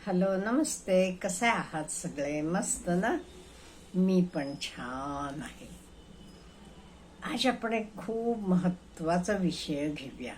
Hello, नमस्ते. कसे आहात सगळे? मस्त ना? मी पण छान आहे. आज आपण एक खूप महत्वाचा विषय घेऊया.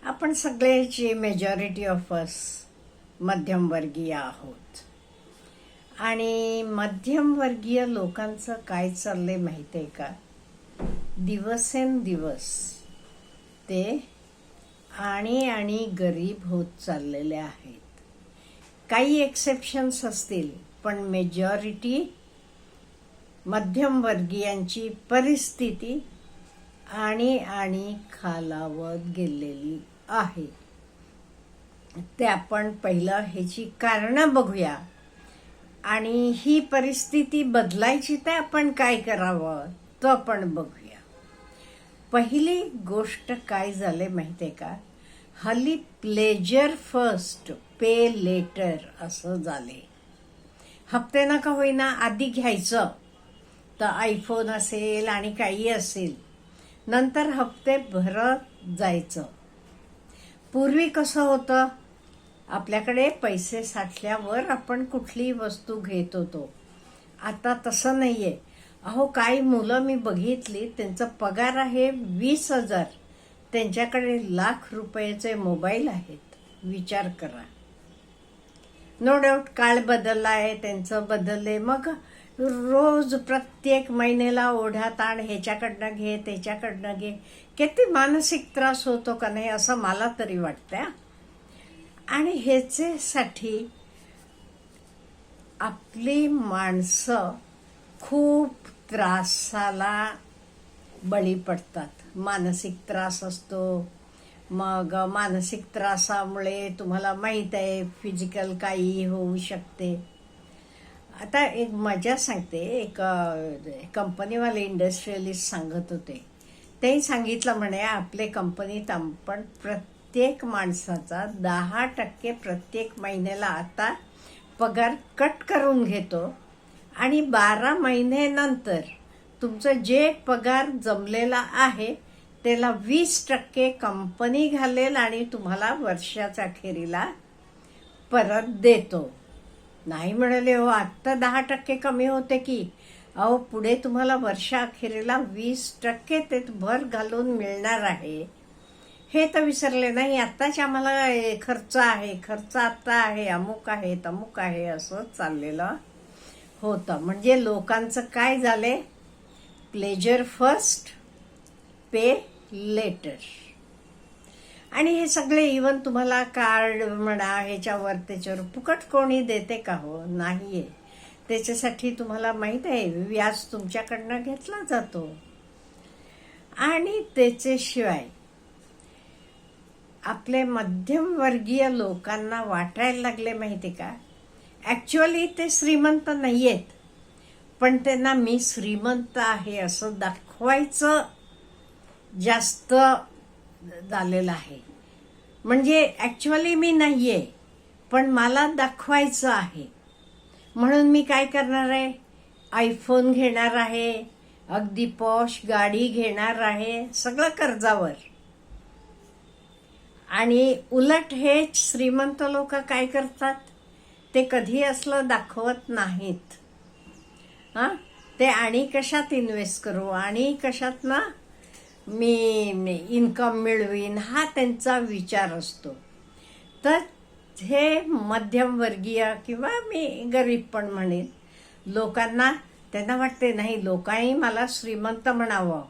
आपण सगळेची मेजॉरिटी ऑफ अस मध्यमवर्गीय आहोत आणि मध्यमवर्गीय लोकांचं काय चाललंय माहिती आहे का? दिवसेंदिवस ते आणि गरीब होत चाललेले आहेत. काही एक्सेप्शन्स असतील, पण मेजॉरिटी मध्यमवर्गीयांची परिस्थिती आणि खालावत गेलेली आहे. ते आपण पहिलं ह्याची कारणं बघूया आणि ही परिस्थिती बदलायची तर आपण काय करावं तो आपण बघूया. पहिली गोष्ट काय झाले माहितीये का? हल्ली प्लेजर फर्स्ट पे लेटर असं झाले. हप्ते नका होईना आधी घ्यायचं, तर आयफोन असेल आणि काही असेल, नंतर हप्ते भरत जायचं. पूर्वी कसं होतं, आपल्याकडे पैसे साठल्यावर आपण कुठलीही वस्तू घेत होतो. आता तसं नाहीये. अहो, काही मुलं मी बघितली, त्यांचा पगार आहे 20,000, त्यांच्याकडे लाख रुपयाचे मोबाईल आहेत. विचार करा. नो डाऊट काळ बदलला आहे, त्यांचं बदलले. मग रोज प्रत्येक महिन्याला ओढाताण, ह्याच्याकडनं घे त्याच्याकडनं घे, किती मानसिक त्रास होतो का नाही असं मला तरी वाटतंय. आणि ह्याच्यासाठी आपली माणसं खूप त्रासाला बळी पडतात. मानसिक त्रास असतो. मग मानसिक त्रासामुळे तुम्हाला माहित आहे फिजिकल काही होऊ शकते. आता एक मजा सांगते. एक कंपनीवाले इंडस्ट्रियलिस्ट सांगत होते. ते सांगितलं म्हणे, आपले कंपनीत आपण प्रत्येक माणसाचा 10% प्रत्येक महिन्याला आता पगार कट करून घेतो आणि 12 महिन्यानंतर तुमचं जे पगार जमलेला आहे त्याला 20% कंपनी घालेल आणि तुम्हाला वर्षाच्या अखेरीला परत देतो. नाही म्हणाले, हो आत्ता 10% कमी होते की. अहो, पुढे तुम्हाला वर्षाअखेरीला 20% ते भर घालून मिळणार आहे. हे तर विसरले नाही. आत्ताच आम्हाला खर्च आहे, खर्च आत्ता आहे, अमुक आहे तमुक आहे असं चाललेलं होतं. म्हणजे लोकांचं काय झाले, प्लेजर फर्स्ट पे लेटर. आणि हे सगळे इवन तुम्हाला कार्ड म्हणा, ह्याच्यावर त्याच्यावर फुकट कोणी देते का? हो, नाहीये. त्याच्यासाठी तुम्हाला माहित आहे व्याज तुमच्याकडनं घेतला जातो. आणि त्याच्याशिवाय आपले मध्यमवर्गीय लोकांना वाटायला लागले माहिती का, ऍक्च्युअली ते श्रीमंत नाहीयेत, पण त्यांना मी श्रीमंत आहे असं दाखवायचं जास्त झालेलं आहे. म्हणजे ऍक्च्युअली मी नाहीये, पण मला दाखवायचं आहे म्हणून मी काय करणार आहे, आयफोन घेणार आहे, अगदी पॉश गाडी घेणार आहे, सगळं कर्जावर. आणि उलट हे श्रीमंत लोक काय करतात, ते कधी असलं दाखवत नाहीत. ते आणि कशात इन्व्हेस्ट करू आणि कशात ना मी इन्कम मिळवीन, हा त्यांचा विचार असतो. तर हे मध्यमवर्गीय किंवा मी गरीब पण म्हणेन लोकांना, त्यांना वाटते नाही लोकांनी मला श्रीमंत म्हणावं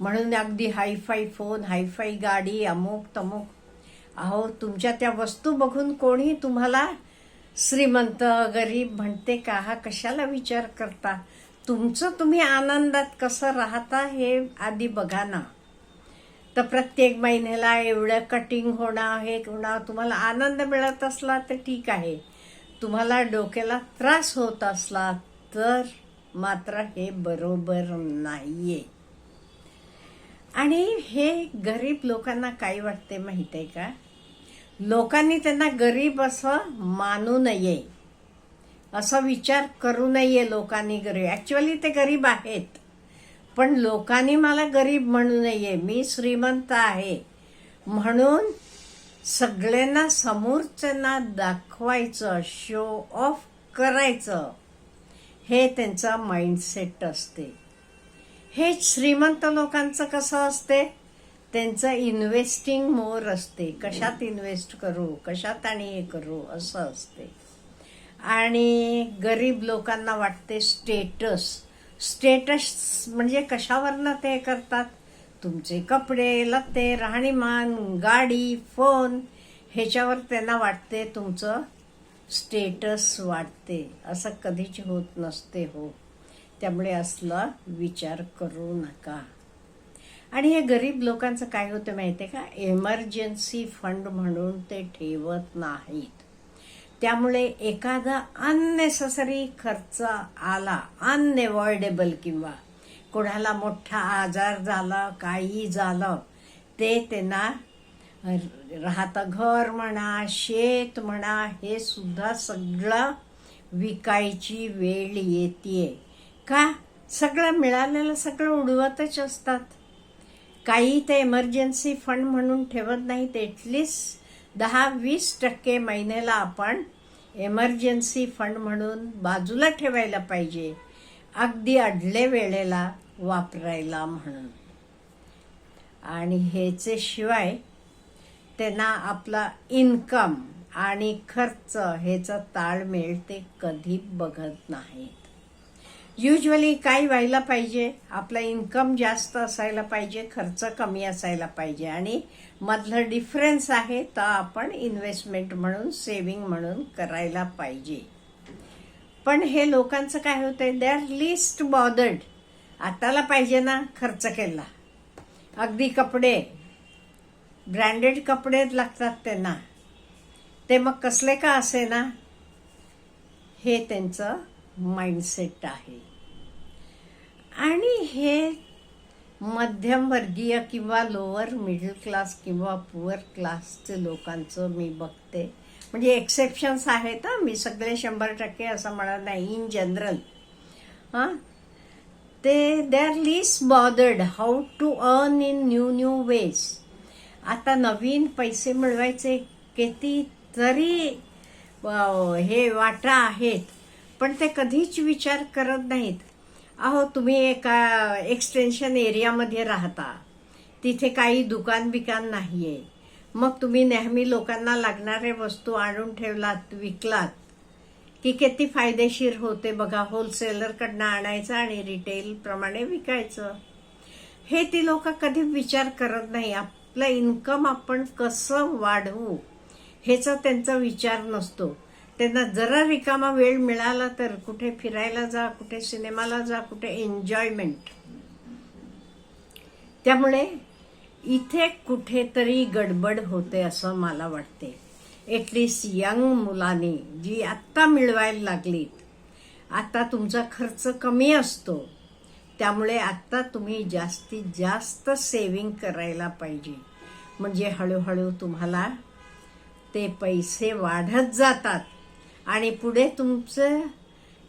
म्हणून अगदी हायफाय फोन, हायफाय गाडी, अमुक तमुक. अहो, तुमच्या त्या वस्तू बघून कोणी तुम्हाला श्रीमंत गरीब म्हणते का? हा कशाला विचार करता? तुमचं तुम्ही आनंदात कसं राहता हे आधी बघा ना. तर प्रत्येक महिन्याला एवढं कटिंग होणं, हे होणं, तुम्हाला आनंद मिळत असला तर ठीक आहे. तुम्हाला डोक्याला त्रास होत असला तर मात्र हे बरोबर नाहीये. आणि हे गरीब लोकांना काय वाटते माहित आहे का, लोकांनी त्यांना गरीब असं मानू नये, असा विचार करू नये. लोकांनी गरीब, ऍक्च्युअली ते गरीब आहेत, पण लोकांनी मला गरीब म्हणू नये. मी श्रीमंत आहे म्हणून सगळ्यांना समोरच्यांना दाखवायचं, शो ऑफ करायचं, हे त्यांचा माइंडसेट असते. हे श्रीमंत लोकांचं कसं असते, त्यांचं इन्व्हेस्टिंग मोर असते. कशात इन्व्हेस्ट करू, कशात आणि हे करू असं असते. आणि गरीब लोकांना वाटते स्टेटस. स्टेटस म्हणजे कशावरनं ते करतात, तुमचे कपडे लत्ते, राहणीमान, गाडी, फोन, ह्याच्यावर त्यांना वाटते तुमचं स्टेटस वाढते. असं कधीच होत नसते हो. त्यामुळे असला विचार करू नका. आणि हे गरीब लोकांचं काय होतं माहिती आहे का, एमर्जन्सी फंड म्हणून ते ठेवत नाहीत. त्यामुळे एखादा अननेसेसरी खर्च आला, अनएव्हॉइडेबल, किंवा कोणाला मोठा आजार झाला, काही झालं, ते त्यांना राहतं घर म्हणा, शेत म्हणा, हे सुद्धा सगळं विकायची वेळ येते. का, सगळं मिळालेलं सगळं उडवतच असतात. काही ते इमर्जन्सी फंड म्हणून ठेवत नाहीत. एटलीस्ट 10-20% महिन्याला आपण इमर्जन्सी फंड म्हणून बाजूला ठेवायला पाहिजे, अगदी अडले वेळेला वापरायला म्हणून. आणि ह्याचे शिवाय त्यांना आपला इन्कम आणि खर्च ह्याचा ताळमेळ ते कधी बघत नाहीत. युजली काय व्हायला पाहिजे, आपला इन्कम जास्त असायला पाहिजे, खर्च कमी असायला पाहिजे, आणि मधलं डिफरन्स आहे तर आपण इन्व्हेस्टमेंट म्हणून, सेव्हिंग म्हणून करायला पाहिजे. पण हे लोकांचं काय होतंय, दे आर लिस्ट बॉदर्ड. आताला पाहिजे ना खर्च केला, अगदी कपडे ब्रँडेड कपडे लागतात त्यांना, ते मग कसले का असे ना, हे त्यांचं माइंडसेट आहे. आणि हे मध्यमवर्गीय किंवा लोअर मिडल क्लास किंवा पुअर क्लासचे लोकांचं मी बघते. म्हणजे एक्सेप्शन्स आहेत, मी सगळे 100% असं म्हणत नाही, इन जनरल. ते they are least bothered how to earn in new ways. आता नवीन पैसे मिळवायचे किती तरी हे वाटा आहेत, पण ते कधीच विचार करत नाहीत. अहो, तुम्ही एका एक्सटेन्शन एरियामध्ये राहता, तिथे काही दुकान बिकान नाहीये, मग तुम्ही नेहमी लोकांना लागणारे वस्तू आणून ठेवलात, विकलात की किती फायदेशीर होते बघा. होलसेलरकडनं आणायचं आणि रिटेल प्रमाणे विकायचं. हे ती लोक कधी विचार करत नाही. आपलं इन्कम आपण कसं वाढवू ह्याचा त्यांचा विचार नसतो. त्यांना जरा रिकामा वेळ मिळाला तर कुठे फिरायला जा, कुठे सिनेमाला जा, कुठे एन्जॉयमेंट. त्यामुळे इथे कुठेतरी गडबड होते असं मला वाटते. एटलीस्ट यंग मुलांनी जी आत्ता मिळवायला लागलीत, आता तुमचा खर्च कमी असतो, त्यामुळे आत्ता तुम्ही जास्तीत जास्त सेव्हिंग करायला पाहिजे. म्हणजे हळूहळू तुम्हाला ते पैसे वाढत जातात आणि पुढे तुमचं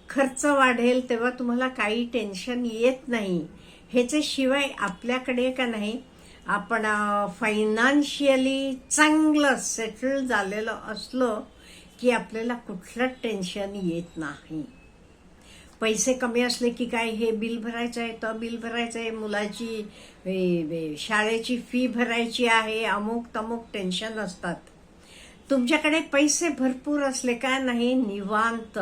खर्च वाढेल तेव्हा तुम्हाला काही टेन्शन येत नाही. ह्याच्याशिवाय आपल्याकडे का नाही, आपण फायनान्शियली चांगलं सेटल झालेलं असलो की आपल्याला कुठलं टेन्शन येत नाही. पैसे कमी असले की काय, हे बिल भरायचं आहे, तो बिल भरायचं आहे, मुलाची शाळेची फी भरायची आहे, अमुक तमुक टेन्शन असतात. तुमच्याकडे पैसे भरपूर असले का नाही, निवांत,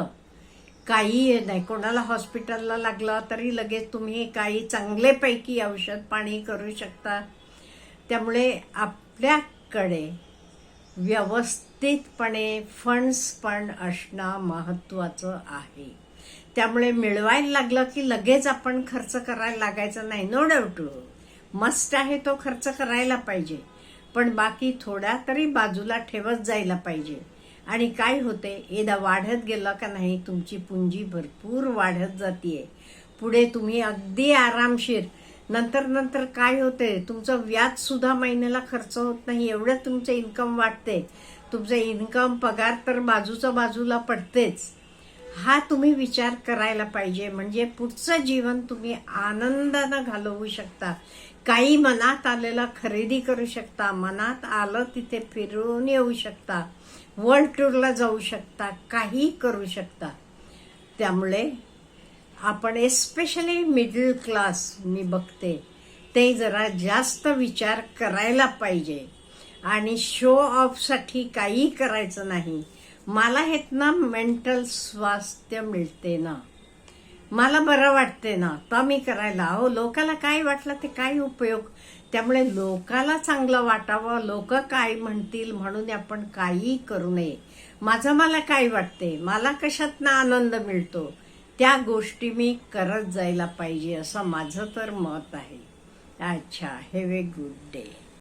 काही नाही. कोणाला हॉस्पिटलला लागलं तरी लगेच तुम्ही काही चांगलेपैकी औषध पाणी करू शकता. त्यामुळे आपल्याकडे व्यवस्थितपणे फंड्स पण असणं महत्त्वाचं आहे. त्यामुळे मिळवायला लागलं की लगेच आपण खर्च करायला लागायचं नाही. नो डाऊट मस्ट आहे तो खर्च करायला पाहिजे, पण बाकी थोडा तरी बाजूला ठेवत जायला पाहिजे. आणि काय होते, एकदा वाढत गेलं का नाही, तुमची पुंजी भरपूर वाढत जातीये. पुढे तुम्ही अगदी आरामशीर, नंतर काय होते, तुमचं व्याज सुद्धा महिन्याला खर्च होत नाही, एवढं तुमचं इन्कम वाढते. तुमचं इन्कम पगार तर बाजूला पडतेच. हा तुम्ही विचार करायला पाहिजे. म्हणजे पुढचं जीवन तुम्ही आनंदानं घालवू शकता. काही मनात आलेलं खरेदी करू शकता, मनात आलं तिथे फिरून येऊ शकता, वर्ल्ड टूरला जाऊ शकता, काही करू शकता. त्यामुळे आपण एस्पेशली मिडल क्लास मी बघते ते जरा जास्त विचार करायला पाहिजे आणि शो ऑफसाठी काही करायचं नाही. मला हेत ना मेंटल स्वास्थ्य मिळते ना, मला बरं वाटते ना, तर मी करायला. अहो लोकाला काय वाटलं ते काय उपयोग. त्यामुळे लोकाला चांगलं वाटावं, लोक काय म्हणतील म्हणून आपण काही करू नये. माझं मला काय वाटते, मला कशातनं आनंद मिळतो त्या गोष्टी मी करत जायला पाहिजे असं माझं तर मत आहे. अच्छा, हॅव ए गुड डे.